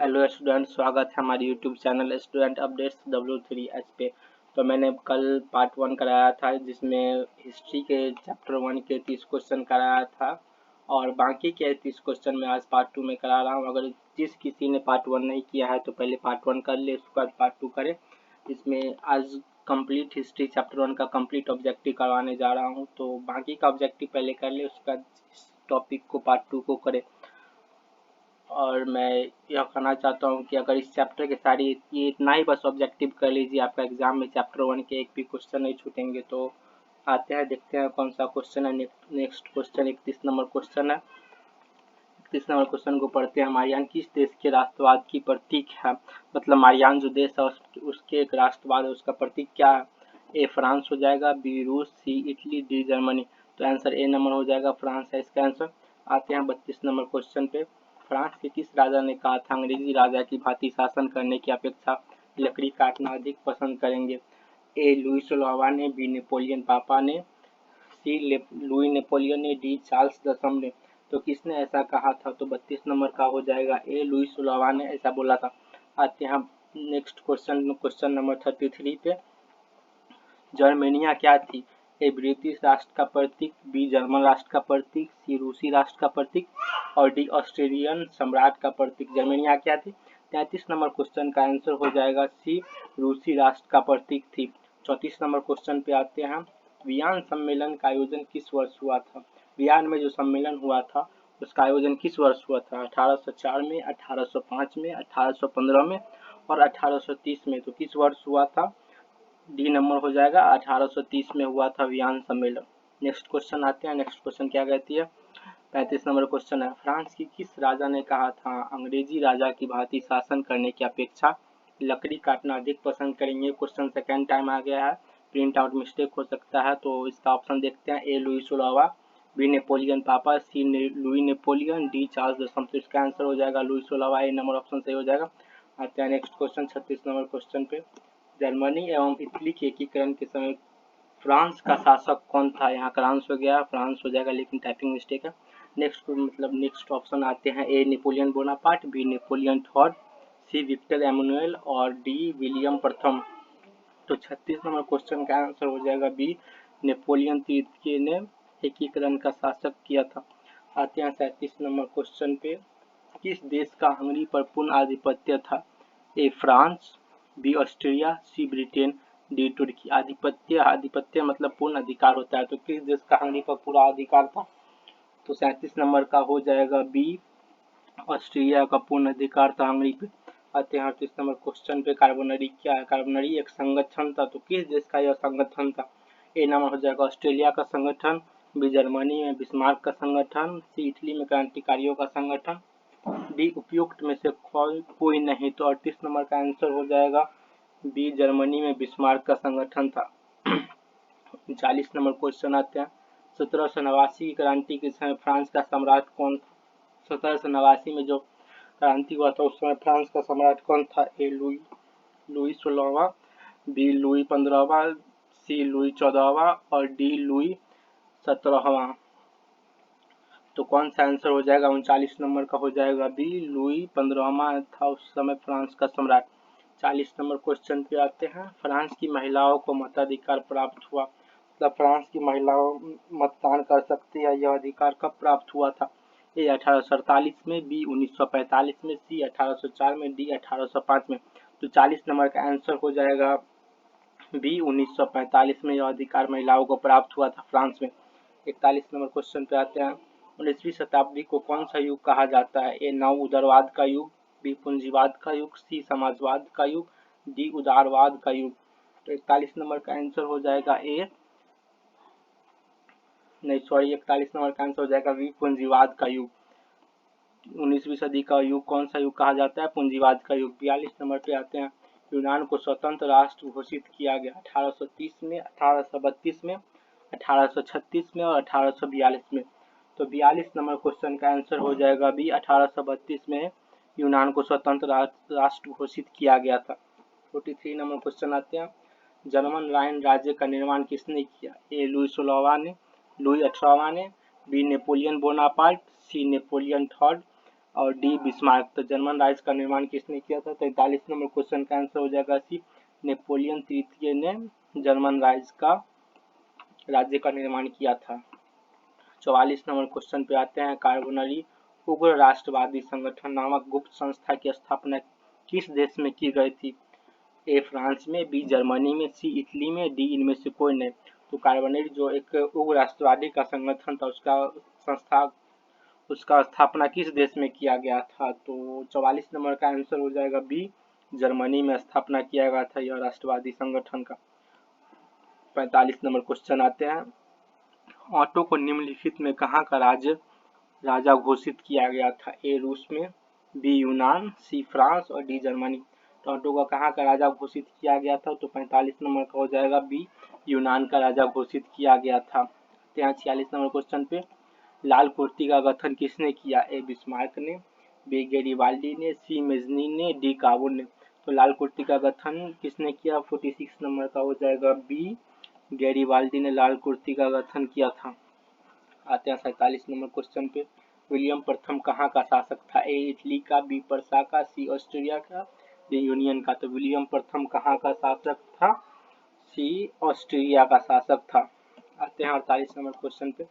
Hello student, स्वागत है हमारे YouTube channel student updates W3H पे। तो मैंने कल पार्ट 1 कराया था जिसमें हिस्ट्री के चैप्टर 1 के 30 क्वेश्चन कराया था और बाकी के 30 क्वेश्चन मैं आज पार्ट 2 में करा रहा हूँ। अगर जिस किसी ने पार्ट 1 नहीं किया है तो पहले पार्ट 1 कर ले, उसके बाद पार्ट 2 करे। इसमें आज कंप्लीट हिस्ट्री चैप्टर 1 का कंप्लीट ऑब्जेक्टिव करवाने जा रहा हूँ, तो बाकी का ऑब्जेक्टिव पहले कर ले, उसके बाद इस टॉपिक को पार्ट 2 को करे। और मैं यह कहना चाहता हूँ कि अगर इस चैप्टर के सारी ये इतना ही बस ऑब्जेक्टिव कर लीजिए, आपका एग्जाम में चैप्टर 1 के एक भी क्वेश्चन नहीं छूटेंगे। तो आते हैं, देखते हैं कौन सा क्वेश्चन है। नेक्स्ट क्वेश्चन 31 नंबर क्वेश्चन है। 31 नंबर क्वेश्चन को पढ़ते हैं। मारियान किस देश के राष्ट्रवाद की प्रतीक है? मतलब मारियान जो देश है उसके एक राष्ट्रवाद है, उसका प्रतीक क्या है? ए फ्रांस हो जाएगा, बी रूस, सी इटली, डी जर्मनी। तो आंसर ए नंबर हो जाएगा, फ्रांस है इसका आंसर। आते हैं 32 नंबर क्वेश्चन पे। फ्रांस के किस राजा ने कहा था अंग्रेजी राजा की भांति शासन करने की अपेक्षा लकड़ी काटना अधिक पसंद करेंगे? ए लुई सोलहवां ने, बी नेपोलियन पापा ने, सी लुई नेपोलियन ने, डी चार्ल्स दसम ने। तो किसने ऐसा कहा था? तो 32 नंबर का हो जाएगा ए लुई सोलहवां ने ऐसा बोला था। आते हैं नेक्स्ट क्वेश्चन नंबर 33 पे। जर्मेनिया क्या थी? ए ब्रिटिश राष्ट्र का प्रतीक, बी जर्मन राष्ट्र का प्रतीक, सी रूसी राष्ट्र का प्रतीक और डी ऑस्ट्रेलियन सम्राट का प्रतीक। जर्मेनिया क्या थी? 33 नंबर क्वेश्चन का आंसर हो जाएगा सी, रूसी राष्ट्र का प्रतीक थी। 34 नंबर क्वेश्चन पे आते हैं। वियन सम्मेलन का आयोजन किस वर्ष हुआ था? वियन में जो सम्मेलन हुआ था उसका आयोजन किस वर्ष हुआ था? 1804 में, 1805 में, 1815 में और 1830 में। तो किस वर्ष हुआ था? डी नंबर हो जाएगा, 1830 में हुआ था वियन सम्मेलन। नेक्स्ट क्वेश्चन आते हैं। नेक्स्ट क्वेश्चन क्या कहती है? 35 नंबर क्वेश्चन है। फ्रांस की किस राजा ने कहा था अंग्रेजी राजा की भांति शासन करने की अपेक्षा लकड़ी काटना अधिक पसंद करेंगे? क्वेश्चन सेकेंड टाइम आ गया है, प्रिंट आउट मिस्टेक हो सकता है, तो इसका ऑप्शन देखते हैं। ए लुई सोलहवां, बी नेपोलियन पापा, सी लुई नेपोलियन, डी चार्ल्स दसम। तो इसका आंसर हो जाएगा लुई सोलहवां, ए नंबर ऑप्शन सही हो जाएगा। आते हैं नेक्स्ट क्वेश्चन 36 नंबर क्वेश्चन पे। जर्मनी एवं इटली के एकीकरण के समय फ्रांस का शासक कौन था? यहाँ फ्रांस हो गया, फ्रांस हो जाएगा, लेकिन टाइपिंग मिस्टेक है। नेक्स्ट ऑप्शन आते हैं। A Napoleon Bonaparte, B Napoleon third, C Victor Emmanuel और डी विलियम प्रथम। तो 36 नंबर क्वेश्चन का आंसर हो जाएगा बी, नेपोलियन तृतीय ने एकीकरण का शासक किया था। आते हैं 37 नंबर क्वेश्चन पे। किस देश का हंगरी पर पूर्ण आधिपत्य था? A France, B Austria, C Britain, D तुर्की। आधिपत्य मतलब पूर्ण अधिकार होता है, तो किस देश का हंगरी पर पूरा अधिकार था? तो 37 नंबर का हो जाएगा बी, ऑस्ट्रिया का पूर्ण अधिकार था हंगरी पे। आते हैं 38 नंबर क्वेश्चन पे। कार्बोनरी क्या है? कार्बोनरी एक संगठन था, तो किस देश का यह संगठन था? ए नंबर हो जाएगा ऑस्ट्रेलिया का संगठन, बी जर्मनी में बिस्मार्क का संगठन, सी इटली में क्रांतिकारियों का संगठन, डी उपयुक्त में से कोई नहीं। तो 38 नंबर का आंसर हो जाएगा बी, जर्मनी में बिस्मार्क का संगठन था। 40 नंबर क्वेश्चन आते हैं। 1789 की क्रांति के समय फ्रांस का सम्राट कौन था? 1789 में जो क्रांति हुआ था उस समय फ्रांस का सम्राट कौन था? ए लुई 16वां, बी लुई 15वां, सी लुई 14वां और डी लुई 17वां। तो कौन सा आंसर हो जाएगा? 39 नंबर का हो जाएगा बी, लुई 15वां था उस समय फ्रांस का सम्राट। 40 नंबर क्वेश्चन पे आते हैं। फ्रांस की महिलाओं को मताधिकार प्राप्त हुआ, मतलब फ्रांस की महिलाओं मतदान कर सकती है, यह अधिकार कब प्राप्त हुआ था? ए 1847 में, बी 1945 में, सी 1804 में, डी 1805 में। तो 40 नंबर का आंसर हो जाएगा बी, 1945 में यह अधिकार महिलाओं को प्राप्त हुआ था फ्रांस में। 41 नंबर क्वेश्चन पे आते हैं। 19वीं शताब्दी को कौन सा युग कहा जाता है? ए नव उदारवाद का युग, बी पूंजीवाद का युग, सी समाजवाद का युग, डी उदारवाद का युग। तो 41 नंबर का आंसर हो जाएगा ए, नहीं सॉरी, 41 नंबर का आंसर हो जाएगा बी, पूंजीवाद का युग। 19वीं सदी का युग कौन सा युग कहा जाता है? पूंजीवाद का युग। 42 नंबर पे आते हैं। यूनान को स्वतंत्र राष्ट्र घोषित किया गया 1830 में, 1832 में, 1836 में और 1842 में। तो 42 नंबर क्वेश्चन का आंसर हो जाएगा बी, 1832 में यूनान को स्वतंत्र राष्ट्र घोषित किया गया था। 43 नंबर क्वेश्चन आते हैं। जर्मन राइन राज्य का निर्माण किसने किया? ए लुई 16वां ने, लुई 18वां ने, बी नेपोलियन बोनापार्ट, सी नेपोलियन थर्ड, और डी बिस्मार्क। तो जर्मन राज्य का निर्माण किसने किया था? 43 नंबर क्वेश्चन का आंसर हो जाएगा सी, नेपोलियन तृतीय ने जर्मन राज्य का निर्माण किया था। 44 नंबर क्वेश्चन पे आते हैं, कार्बोनरी उग्र राष्ट्रवादी संगठन नामक गुप्त संस्था की स्थापना किस देश में की गई थी? ए फ्रांस में, बी जर्मनी में, सी इटली में, डी इनमें से कोई नहीं। तो कार्बोनरी जो एक उग्र राष्ट्रवादी का संगठन था उसका स्थापना किस देश में किया गया था? तो 44 नंबर का आंसर हो जाएगा बी, जर्मनी में स्थापना किया गया था यह राष्ट्रवादी संगठन का। 45 नंबर क्वेश्चन आते हैं, ऑटो को निम्नलिखित में कहाँ का राजा घोषित किया गया था? ए रूस में, बी यूनान, सी फ्रांस और डी जर्मनी। तो ऑटो का कहाँ का राजा घोषित किया गया था? तो 45 नंबर का हो जाएगा बी, यूनान का राजा घोषित किया गया था। 46 नंबर क्वेश्चन पे, लाल कुर्ती का गठन किसने किया? ए बिस्मार्क ने, बी गैरिबाल्डी ने, सी मेजनी ने, डी काबुल ने। तो लाल कुर्ती का गठन किसने किया? 46 नंबर का हो जाएगा बी, गैरिबाल्डी ने लाल कुर्ती का गठन किया था। आते हैं 47 नंबर क्वेश्चन पे, विलियम प्रथम कहाँ का शासक था? ए इटली का, बी पर्सा का, सी ऑस्ट्रिया का, डी यूनियन का। तो विलियम प्रथम कहाँ का शासक था? सी ऑस्ट्रिया का शासक था। आते हैं 48 नंबर क्वेश्चन पे,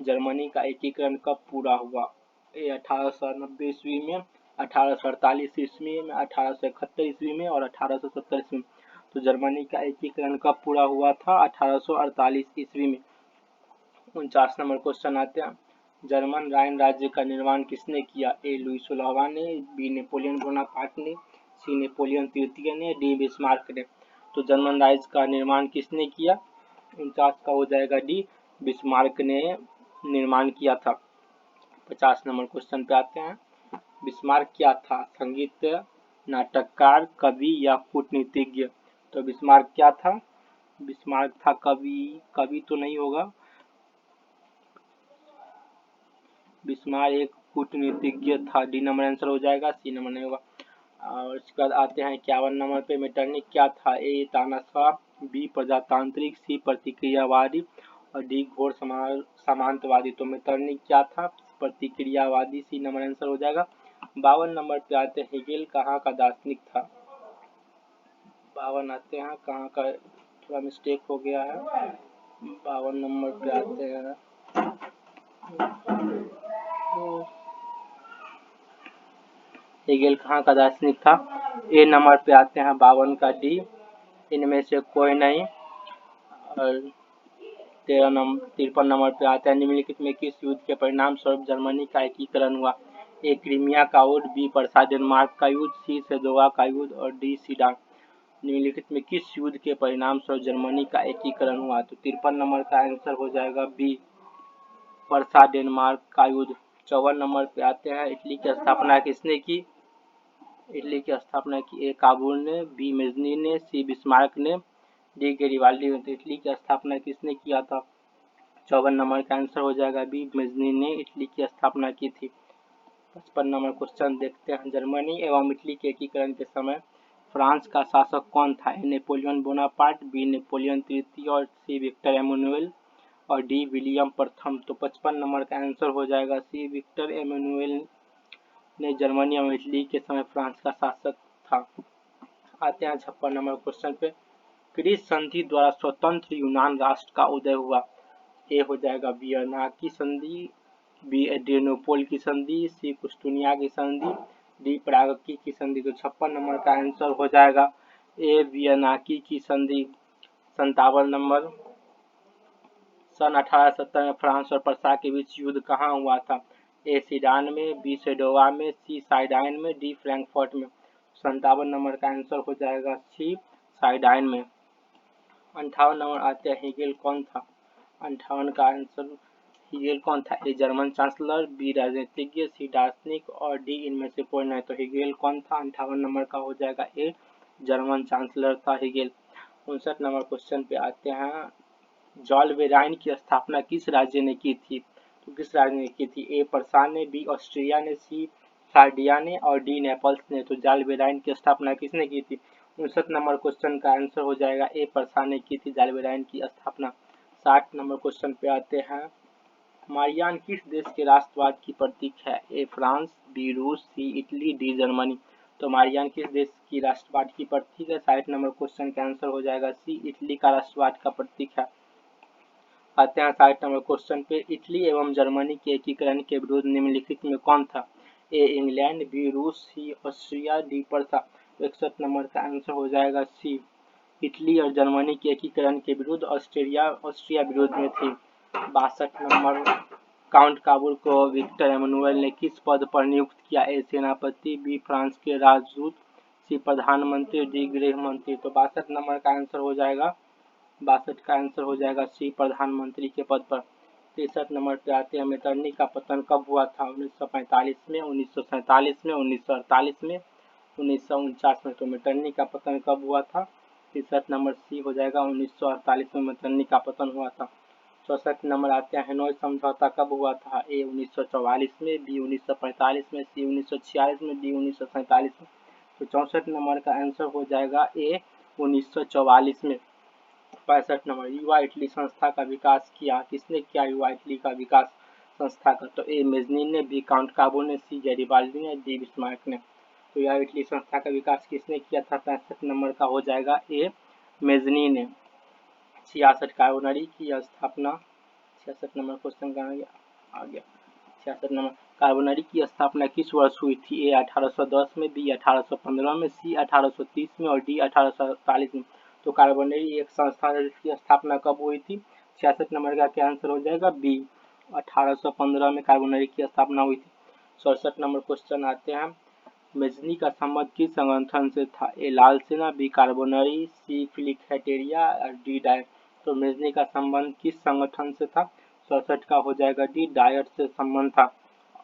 जर्मनी का एकीकरण कब पूरा हुआ? ए 1890 ईस्वी में, 1848 ईस्वी में, 1871 ईस्वी में और 1870 ईस्वी में। तो जर्मनी का एकीकरण कब पूरा हुआ था? 1848 ईस्वी में। 49 नंबर क्वेश्चन आते हैं, जर्मन राइन राज्य का निर्माण किसने किया? ए लुई 16वां ने, बी नेपोलियन बोनापार्ट ने, सी नेपोलियन तृतीय ने, डी बिस्मार्क ने। तो जर्मन राज्य का निर्माण किसने किया? 49 का हो जाएगा डी, बिस्मार्क ने निर्माण किया था। 50 नंबर क्वेश्चन पे आते हैं, बिस्मार्क क्या था? संगीत, नाटककार, कवि या कूटनीतिज्ञ? तो बिस्मार्क क्या था? बिस्मार्क था कवि तो नहीं होगा, बिस्मार्क एक कूटनीतिज्ञ था। डी नंबर आंसर हो जाएगा, सी नंबर नहीं होगा। और इसके बाद आते हैं 51 नंबर पे, मेटरनिक क्या था? ए तानाशाह, बी प्रजातांत्रिक, सी प्रतिक्रियावादी और डी घोर सामंतवादी। तो मेटरनिक क्या था? प्रतिक्रियावादी, सी नंबर आंसर हो जाएगा। 52 नंबर पे आते हैं, हेगेल कहाँ का दार्शनिक था? 52 आते हैं, कहाँ का थोड़ा मिस्टेक हो गया है। 52 नंबर पे आते हैं, हेगेल कहाँ का दार्शनिक था? ए नंबर पे आते हैं 52 का डी, इनमें से कोई नहीं। और 53 नंबर पे आते हैं, निम्नलिखित में किस युद्ध के परिणाम स्वरूप जर्मनी का एकीकरण हुआ? ए क्रीमिया का युद्ध, बी पर्सा डेनमार्क का युद्ध, सी सेदोवा का युद्ध और डी सीडान। निम्नलिखित में किस युद्ध के परिणाम स्वरूप जर्मनी का एकीकरण हुआ? तो 53 नंबर का आंसर हो जाएगा बी, पर्सा डेनमार्क का युद्ध। 54 नंबर पे आते हैं, इटली की स्थापना किसने की? इटली की स्थापना की ए काबुल ने, बी मेजनी ने, सी बिस्मार्क ने, डी गैरिबाल्डी ने। तो इटली की स्थापना किसने किया था? 54 नंबर का आंसर हो जाएगा बी, मेजनी ने इटली की स्थापना की थी। 55 नंबर क्वेश्चन देखते हैं, जर्मनी एवं इटली के एकीकरण के समय फ्रांस का शासक कौन था? ए नेपोलियन बोनापार्ट, बी नेपोलियन तृतीय और सी विक्टर एमुनुएल और डी विलियम प्रथम। तो 55 नंबर का आंसर हो जाएगा सी, विक्टर एमुनुएल ने जर्मनी एवं इटली के समय फ्रांस का शासक था। आते हैं 56 नंबर क्वेश्चन पे, क्रीज संधि द्वारा स्वतंत्र यूनान राष्ट्र का उदय हुआ? ए हो जाएगा वियना की संधि, बी एड्रियानोपोल की संधि, सी कुस्तुनिया की संधि, डी प्राग की संधि। तो 56 नंबर का आंसर हो जाएगा ए वियना की संधि। 57 नंबर, सन 1870 में फ्रांस और पर्सा के बीच युद्ध कहाँ हुआ था? ए सीडान में, बी सेडोवा में, सी साइडाइन में, डी फ्रैंकफर्ट में। 57 नंबर का आंसर हो जाएगा सी, साइडाइन में। 58 नंबर आते हैं, हेगेल कौन था? 58 का आंसर, हेगेल कौन था? ए जर्मन चांसलर, बी राजनीतिज्ञ, सी दार्शनिक और डी इनमें से कोई नहीं। तो हेगेल कौन था? 58 नंबर का हो जाएगा ए, जर्मन चांसलर था हेगेल। 59 नंबर क्वेश्चन पे आते हैं, जॉलवेराइन की स्थापना किस राज्य ने की थी? तो किस राज्य ने की थी? ए पर्सा ने, बी ऑस्ट्रिया ने, सी सार्डिया ने और डी नेपल्स ने। तो जॉलवेराइन की स्थापना किसने की थी? 59 नंबर क्वेश्चन का आंसर हो जाएगा ए, पर्सा ने की थी जॉलवेराइन की स्थापना। 60 नंबर क्वेश्चन पे आते हैं, मारियान किस देश के राष्ट्रवाद की प्रतीक है? ए फ्रांस, बी रूस, सी इटली, डी जर्मनी। तो मारियान किस देश की राष्ट्रवाद की प्रतीक है? 60 नंबर क्वेश्चन का आंसर हो जाएगा सी, इटली का राष्ट्रवाद का प्रतीक है। आते हैं 60 नंबर क्वेश्चन पे। इटली एवं जर्मनी के एकीकरण के विरोध निम्नलिखित में कौन था? ए इंग्लैंड, बी रूस, सी ऑस्ट्रिया, डी प्रथा। 61 नंबर का आंसर हो जाएगा सी, इटली और जर्मनी के एकीकरण के विरुद्ध ऑस्ट्रिया विरोध में थी। 62 नंबर, काउंट काबुल को विक्टर एमैनुअल ने किस पद पर नियुक्त किया? ए सेनापति, बी फ्रांस के राजदूत, सी प्रधानमंत्री, डी गृह मंत्री। तो 62 नंबर का आंसर हो जाएगा 62 का आंसर हो जाएगा सी, प्रधानमंत्री के पद पर। 63 नंबर पे आते हैं, मेटरनी का पतन कब हुआ था? 1945 में, 1947 में, 1948 में, 1949 में। तो मेटरनी का पतन कब हुआ था? 63 नंबर सी हो जाएगा, 1948 में मेटरनी का पतन हुआ था। 64 नंबर आते हैं, हनोई समझौता कब हुआ था? ए 1944 में, बी 1945 में, सी 1946 में, डी 1947 में। तो 64 नंबर का आंसर हो जाएगा ए 1944 में। 65 नंबर, युवा इटली संस्था का विकास किया, किसने किया युवा इटली का विकास संस्था का? तो ए मेजनी ने, बी काउंट काबो ने, सी गैरिबाल्डी ने, डी बिस्मार्क ने। तो युवा इटली संस्था का विकास किसने किया था? 65 नंबर का हो जाएगा ए मेजनी ने। 66 कार्बोनरी की स्थापना, 66 नंबर क्वेश्चन का आ गया। 66 नंबर, कार्बोनरी की स्थापना किस वर्ष हुई थी? ए 1810 में, बी 1815 में, सी 1830 में और डी 1847 में। तो कार्बोनरी एक संस्था है जिसकी स्थापना कब हुई थी? 66 नंबर का क्या आंसर हो जाएगा? बी, 1815 में कार्बोनरी की स्थापना हुई थी। 67 नंबर क्वेश्चन आते हैं, मेजनी का संबंध किस संगठन से था? ए लाल सेना, बी कार्बोनरी, सी फिलिक्टेरिया और डी डायर। तो मेजनी का संबंध किस संगठन से था? 67 का हो जाएगा डी, डायर से संबंध था।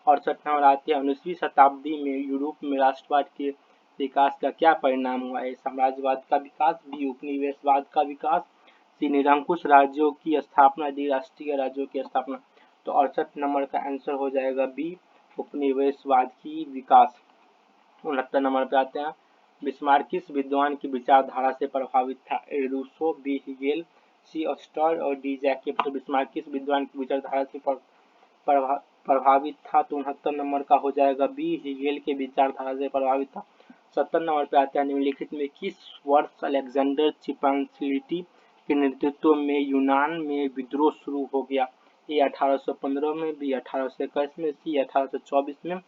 68 नंबर आते हैं, 19वीं शताब्दी में यूरोप में राष्ट्रवाद के विकास का क्या परिणाम हुआ? ए साम्राज्यवाद का विकास, बी उपनिवेशवाद का विकास, सी निरंकुश राज्यों की स्थापना, डी राष्ट्रीय राज्यों की स्थापना। तो 68 नंबर का आंसर हो जाएगा बी, उपनिवेशवाद की विकास। 69 नंबर पे आते हैं, बिस्मार्क किस विद्वान की विचारधारा से प्रभावित था? ए रूसो, बी हिगेल, सी ऑस्टर और डी जैकब। तो बिस्मार्क किस विद्वान की विचारधारा से प्रभावित था? तो 69 नंबर का हो जाएगा बी, हिगेल के विचारधारा से प्रभावित था। 70 नंबर पे आते हैं, निम्नलिखित में किस वर्ष अलेक्जेंडर चिपन्सिलिटी के नेतृत्व में यूनान में विद्रोह शुरू हो गया? ए 1815 में, बी 1821 में, सी 1824 में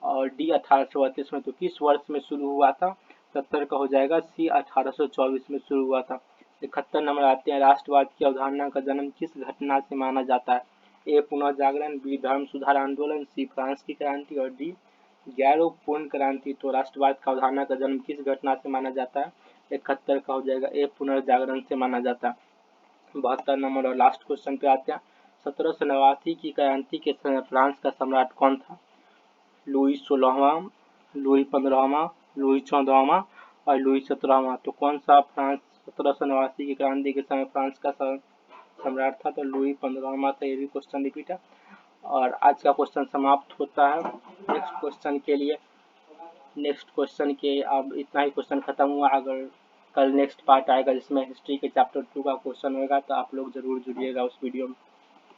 और डी 1832 में। तो किस वर्ष में शुरू हुआ था? 70 का हो जाएगा सी, 1824 में शुरू हुआ था। 71 नंबर आते हैं, राष्ट्रवाद की अवधारणा का जन्म किस घटना से माना जाता है? ए पुनः जागरण, बी धर्म सुधार आंदोलन, सी फ्रांस की क्रांति और डी गैरो पूर्ण क्रांति। तो राष्ट्रवाद का अवधारणा का जन्म किस घटना से माना जाता है? 71 का हो जाएगा ए, पुनर्जागरण से माना जाता है। 72 नंबर और लास्ट क्वेश्चन पे आते हैं, 1789 की क्रांति के समय फ्रांस का सम्राट कौन था? लुई 16वां, लुई 15वां, लुई 14वां और लुई 17वां। तो कौन सा फ्रांस 1789 की क्रांति के समय फ्रांस का सम्राट था? तो लुई 15वां था। ये भी क्वेश्चन रिपीट है। और आज का क्वेश्चन समाप्त होता है। नेक्स्ट क्वेश्चन के लिए, नेक्स्ट क्वेश्चन के अब इतना ही क्वेश्चन खत्म हुआ। अगर कल नेक्स्ट पार्ट आएगा जिसमें हिस्ट्री के चैप्टर 2 का क्वेश्चन होगा तो आप लोग जरूर जुड़िएगा उस वीडियो में।